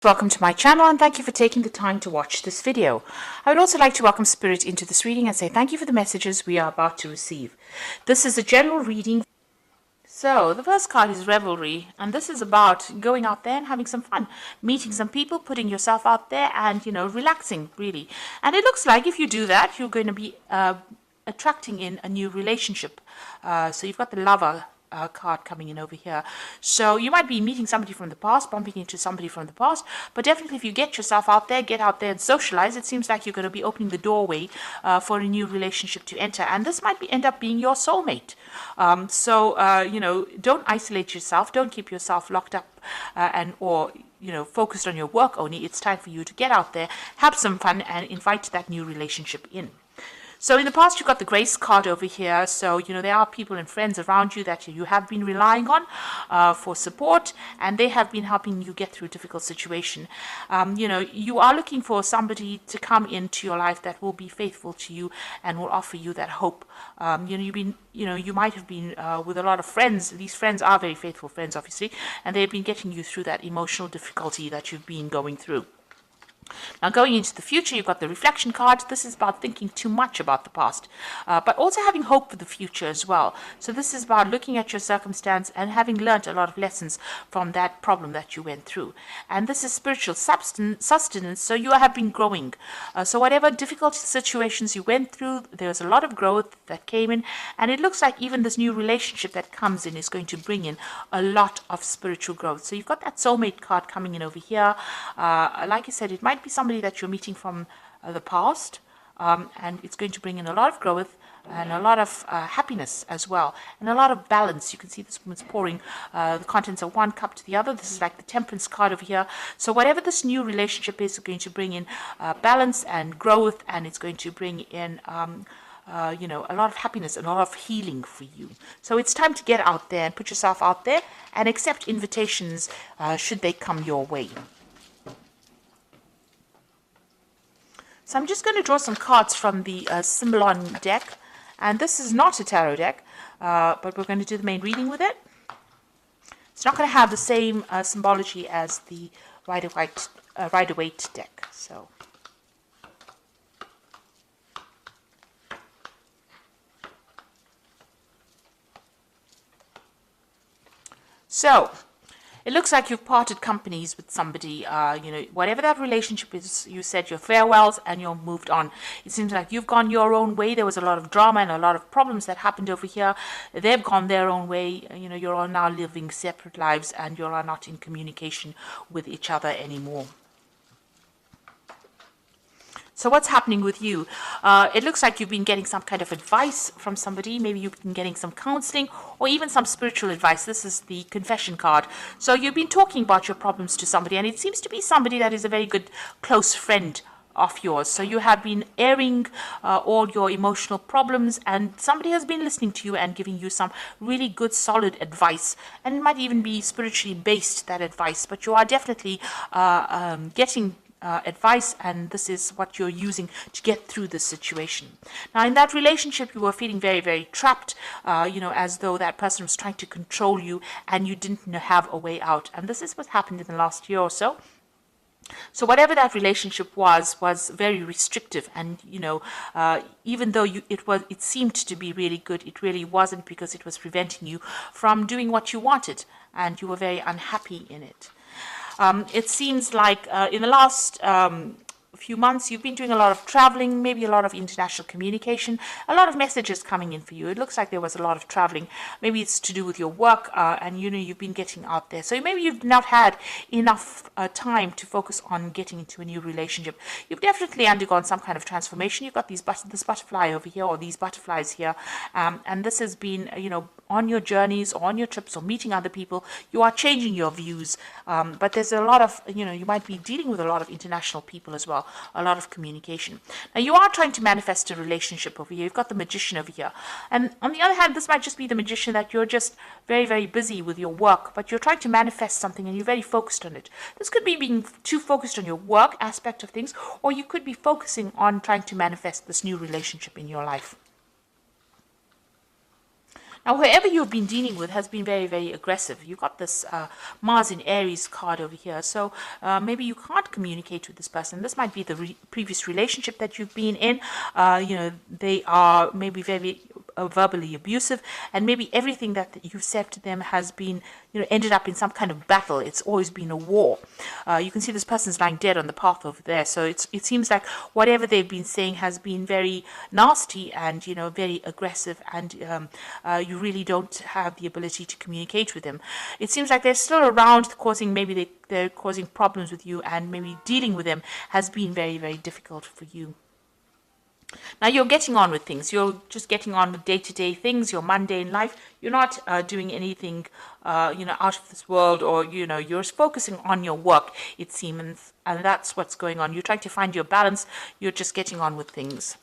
Welcome to my channel and thank you for taking the time to watch this video. I would also like to welcome Spirit into this reading and say thank you for the messages we are about to receive. This is a general reading. So the first card is Revelry, and this is about going out there and having some fun, meeting some people, putting yourself out there and, relaxing really. And it looks like if you do that, you're going to be attracting in a new relationship. So you've got the Lover card coming in over here. So you might be meeting somebody from the past, bumping into somebody from the past, but definitely if you get yourself out there, get out there and socialize, it seems like you're going to be opening the doorway for a new relationship to enter, and this might end up being your soulmate. Don't isolate yourself, don't keep yourself locked up or focused on your work only. It's time for you to get out there, have some fun, and invite that new relationship in. So in the past, you've got the Grace card over here. So, there are people and friends around you that you have been relying on for support, and they have been helping you get through a difficult situation. You are looking for somebody to come into your life that will be faithful to you and will offer you that hope. You might have been with a lot of friends. These friends are very faithful friends, obviously, and they've been getting you through that emotional difficulty that you've been going through. Now, going into the future, you've got the Reflection card. This is about thinking too much about the past, but also having hope for the future as well. So this is about looking at your circumstance and having learned a lot of lessons from that problem that you went through. And this is spiritual sustenance, so you have been growing. So whatever difficult situations you went through, there's a lot of growth that came in, and it looks like even this new relationship that comes in is going to bring in a lot of spiritual growth. So you've got that soulmate card coming in over here. Like I said, it might be somebody that you're meeting from the past, and it's going to bring in a lot of growth and a lot of happiness as well, and a lot of balance. You can see this woman's pouring the contents of one cup to the other. This is like the Temperance card over here. So whatever this new relationship is going to bring in balance and growth, and it's going to bring in a lot of happiness and a lot of healing for you. So it's time to get out there and put yourself out there and accept invitations should they come your way. So I'm just going to draw some cards from the Symbolon deck, and this is not a tarot deck, but we're going to do the main reading with it. It's not going to have the same symbology as the Rider-Waite deck. So it looks like you've parted companies with somebody, whatever that relationship is, you said your farewells and you're moved on. It seems like you've gone your own way. There was a lot of drama and a lot of problems that happened over here. They've gone their own way. You're all now living separate lives and you're not in communication with each other anymore. So what's happening with you? It looks like you've been getting some kind of advice from somebody. Maybe you've been getting some counseling or even some spiritual advice. This is the Confession card. So you've been talking about your problems to somebody, and it seems to be somebody that is a very good close friend of yours. So you have been airing all your emotional problems, and somebody has been listening to you and giving you some really good solid advice, and it might even be spiritually based, that advice, but you are definitely getting advice, and this is what you're using to get through this situation. Now, in that relationship, you were feeling very, very trapped, as though that person was trying to control you and you didn't have a way out. And this is what happened in the last year or so. So whatever that relationship was very restrictive, and even though it seemed to be really good, it really wasn't, because it was preventing you from doing what you wanted, and you were very unhappy in it. It seems like in the last few months you've been doing a lot of traveling, maybe a lot of international communication, a lot of messages coming in for you. It looks like there was a lot of traveling. Maybe it's to do with your work, and you've been getting out there. So maybe you've not had enough time to focus on getting into a new relationship. You've definitely undergone some kind of transformation. You've got this butterfly over here, or these butterflies here, and this has been on your journeys or on your trips or meeting other people. You are changing your views, but there's a lot of you might be dealing with a lot of international people as well, a lot of communication. Now, you are trying to manifest a relationship over here. You've got the Magician over here, and on the other hand, this might just be the Magician that you're just very, very busy with your work, but you're trying to manifest something and you're very focused on it. This could be being too focused on your work aspect of things, or you could be focusing on trying to manifest this new relationship in your life. Now, whoever you've been dealing with has been very, very aggressive. You got this Mars in Aries card over here. So maybe you can't communicate with this person. This might be the previous relationship that you've been in. They are maybe very verbally abusive, and maybe everything that you've said to them has been, ended up in some kind of battle. It's always been a war. You can see this person's lying dead on the path over there. So it seems like whatever they've been saying has been very nasty and, very aggressive, and you really don't have the ability to communicate with them. It seems like they're still around, causing, maybe they're causing problems with you, and maybe dealing with them has been very, very difficult for you. Now you're getting on with things. You're just getting on with day-to-day things, your mundane life. You're not doing anything, out of this world, or, you're focusing on your work, it seems, and that's what's going on. You're trying to find your balance. You're just getting on with things.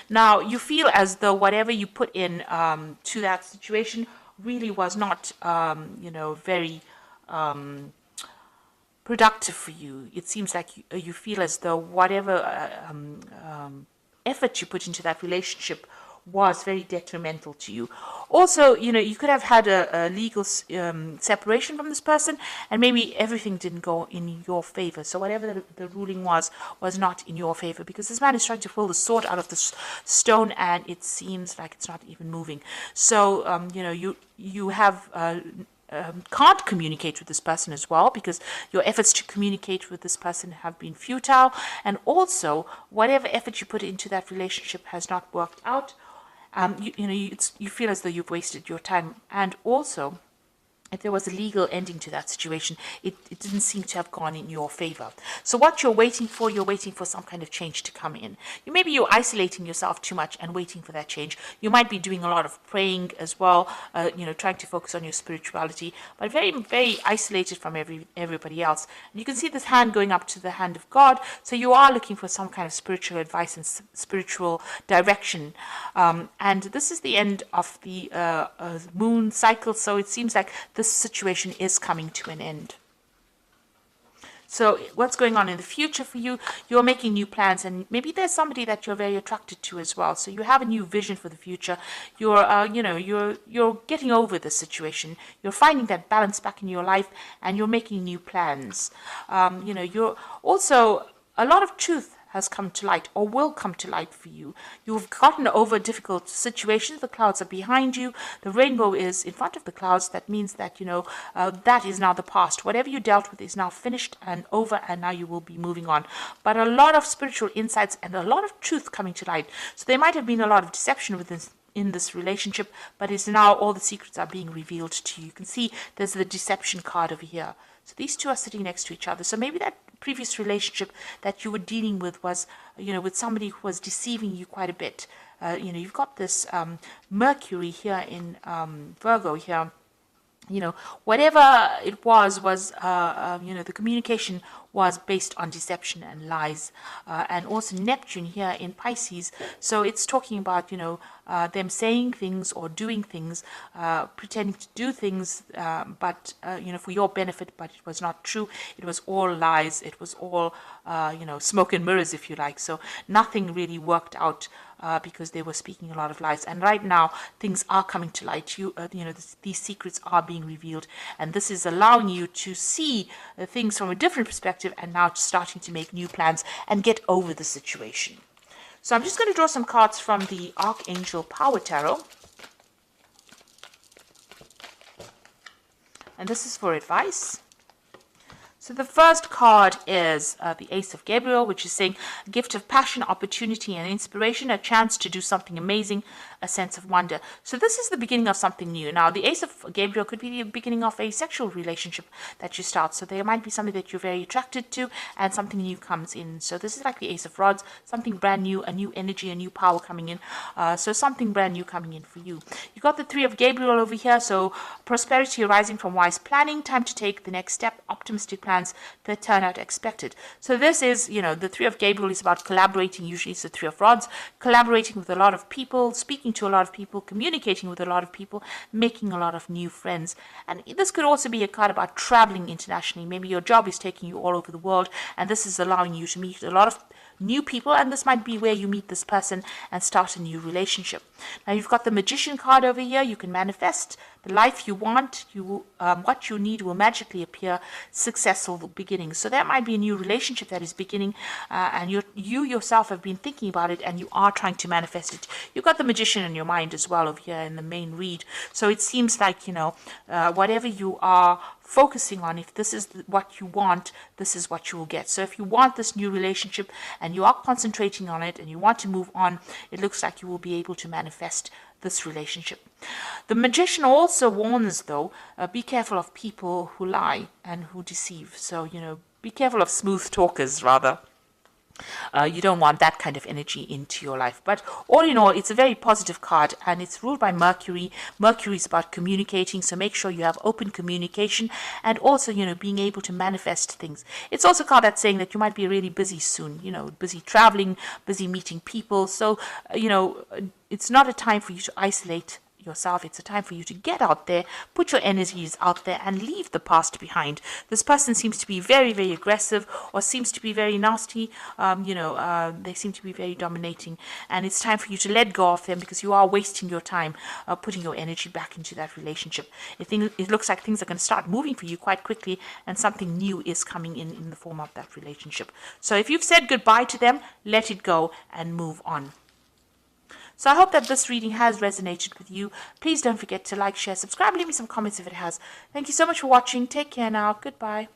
Now you feel as though whatever you put in to that situation really was not, very productive for you. It seems like you feel as though whatever effort you put into that relationship was very detrimental to you. Also, you could have had a legal separation from this person, and maybe everything didn't go in your favor. So whatever the ruling was not in your favor, because this man is trying to pull the sword out of the stone, and it seems like it's not even moving. So, you have can't communicate with this person as well, because your efforts to communicate with this person have been futile, and also whatever effort you put into that relationship has not worked out. You feel as though you've wasted your time, and also if there was a legal ending to that situation, it didn't seem to have gone in your favor. So what you're waiting for some kind of change to come in. Maybe you're isolating yourself too much and waiting for that change. You might be doing a lot of praying as well, trying to focus on your spirituality, but very, very isolated from everybody else. And you can see this hand going up to the hand of God. So you are looking for some kind of spiritual advice and spiritual direction. And this is the end of the moon cycle. So it seems like this situation is coming to an end. So what's going on in the future for you? You're making new plans, and maybe there's somebody that you're very attracted to as well. So you have a new vision for the future. You're, you're getting over the situation. You're finding that balance back in your life, and you're making new plans. You're also, a lot of truth has come to light, or will come to light for you. You've gotten over difficult situations. The clouds are behind you. The rainbow is in front of the clouds. That means that, that is now the past. Whatever you dealt with is now finished and over, and now you will be moving on. But a lot of spiritual insights and a lot of truth coming to light. So there might have been a lot of deception in this relationship, but it's now all the secrets are being revealed to you. You can see there's the deception card over here. So these two are sitting next to each other. So maybe that previous relationship that you were dealing with was, with somebody who was deceiving you quite a bit. You've got this Mercury here in Virgo here. Whatever it was, the communication was based on deception and lies. And also Neptune here in Pisces. So it's talking about, them saying things or doing things, pretending to do things, but, for your benefit, but it was not true. It was all lies. It was all, smoke and mirrors, if you like. So nothing really worked out. Because they were speaking a lot of lies, and right now things are coming to light. These secrets are being revealed, and this is allowing you to see things from a different perspective, and now starting to make new plans and get over the situation. So I'm just going to draw some cards from the Archangel Power Tarot, and this is for advice. So the first card is the Ace of Gabriel, which is saying a gift of passion, opportunity, and inspiration, a chance to do something amazing, a sense of wonder. So this is the beginning of something new. Now, the Ace of Gabriel could be the beginning of a sexual relationship that you start. So there might be something that you're very attracted to, and something new comes in. So this is like the Ace of Rods, something brand new, a new energy, a new power coming in. So something brand new coming in for you. You got the Three of Gabriel over here. So prosperity arising from wise planning, time to take the next step, optimistic plans that turn out expected. So this is, the Three of Gabriel is about collaborating. Usually it's the Three of Rods, collaborating with a lot of people, speaking to a lot of people, communicating with a lot of people, making a lot of new friends. And this could also be a card about traveling internationally. Maybe your job is taking you all over the world, and this is allowing you to meet a lot of new people, and this might be where you meet this person and start a new relationship. Now you've got the Magician card over here. You can manifest the life you want. What you need will magically appear. Successful beginnings. So that might be a new relationship that is beginning, and you yourself have been thinking about it, and you are trying to manifest it. You've got the Magician in your mind as well over here in the main read. So it seems like, whatever you are focusing on, if this is what you want, this is what you will get. So if you want this new relationship and you are concentrating on it and you want to move on, it looks like you will be able to manifest this relationship. The Magician also warns, though, be careful of people who lie and who deceive. So, be careful of smooth talkers, rather. You don't want that kind of energy into your life. But all in all, it's a very positive card, and it's ruled by Mercury. Mercury is about communicating, so make sure you have open communication, and also, being able to manifest things. It's also a card that's saying that you might be really busy soon, busy traveling, busy meeting people. So, it's not a time for you to isolate yourself. It's a time for you to get out there, put your energies out there, and leave the past behind. This person seems to be very, very aggressive, or seems to be very nasty. They seem to be very dominating, and it's time for you to let go of them, because you are wasting your time putting your energy back into that relationship. It looks like things are going to start moving for you quite quickly, and something new is coming in the form of that relationship. So if you've said goodbye to them, let it go and move on. So I hope that this reading has resonated with you. Please don't forget to like, share, subscribe, leave me some comments if it has. Thank you so much for watching. Take care now. Goodbye.